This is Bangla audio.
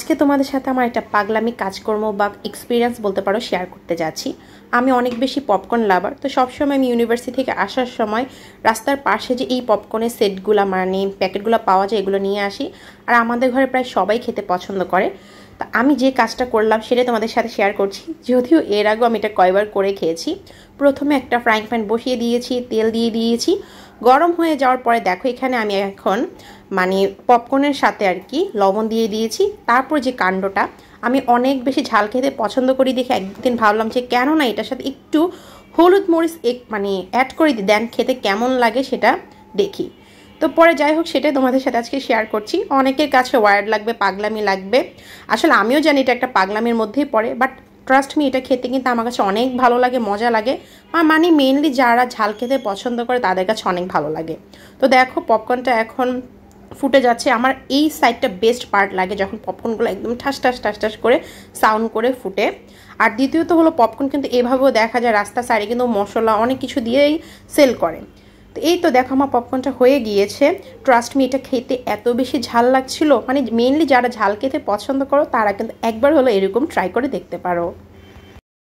আজকে তোমাদের সাথে আমার একটা পাগলামি কাজকর্ম বা এক্সপিরিয়েন্স বলতে পারো শেয়ার করতে যাচ্ছি। আমি অনেক বেশি পপকর্ন লাভার, তো সবসময় আমি ইউনিভার্সিটি থেকে আসার সময় রাস্তার পাশে যে এই পপকর্নের সেটগুলো মানে প্যাকেটগুলো পাওয়া যায় এগুলো নিয়ে আসি। আর আমাদের ঘরে প্রায় সবাই খেতে পছন্দ করে। তা আমি যে কাজটা করলাম সেটা তোমাদের সাথে শেয়ার করছি, যদিও এর আগেও আমি এটা কয়েকবার করে খেয়েছি। প্রথমে একটা ফ্রাইং প্যান বসিয়ে দিয়েছি, তেল দিয়ে দিয়েছি। গরম হয়ে যাওয়ার পরে দেখো এখানে আমি এখন মানে পপকর্নের সাথে আর কি লবণ দিয়ে দিয়েছি। তারপর যে কাণ্ডটা, আমি অনেক বেশি ঝাল খেতে পছন্দ করি দেখে একদিন ভাবলাম যে কেন না এটার সাথে একটু হলুদ মরিচ মানে অ্যাড করে দেন, খেতে কেমন লাগে সেটা দেখি। তো পরে যাই হোক সেটাই তোমাদের সাথে আজকে শেয়ার করছি। অনেকের কাছে ওয়ার্ড লাগবে, পাগলামি লাগবে, আসলে আমিও জানি এটা একটা পাগলামির মধ্যেই পড়ে, বাট ট্রাস্ট মি এটা খেতে কিন্তু আমার কাছে অনেক ভালো লাগে, মজা লাগে। মানে মেনলি যারা ঝাল খেতে পছন্দ করে তাদের কাছে অনেক ভালো লাগে। তো দেখো পপকর্নটা এখন ফুটে যাচ্ছে। আমার এই সাইডটা বেস্ট পার্ট লাগে, যখন পপকর্নগুলো একদম ঠাস ঠাস ঠাস ঠাস করে সাউন্ড করে ফুটে। আর দ্বিতীয়ত হলো পপকর্ন কিন্তু এভাবেও দেখা যায় রাস্তার সাইডে কিন্তু মশলা অনেক কিছু দিয়েই সেল করে। তো এই তো দেখো আমার পপকর্নটা হয়ে গিয়েছে। ট্রাস্ট মি এটা খেতে এত বেশি ঝাল লাগছিল, মানে মেনলি যারা ঝাল খেতে পছন্দ করো তারা কিন্তু একবার হলো এরকম ট্রাই করে দেখতে পারো।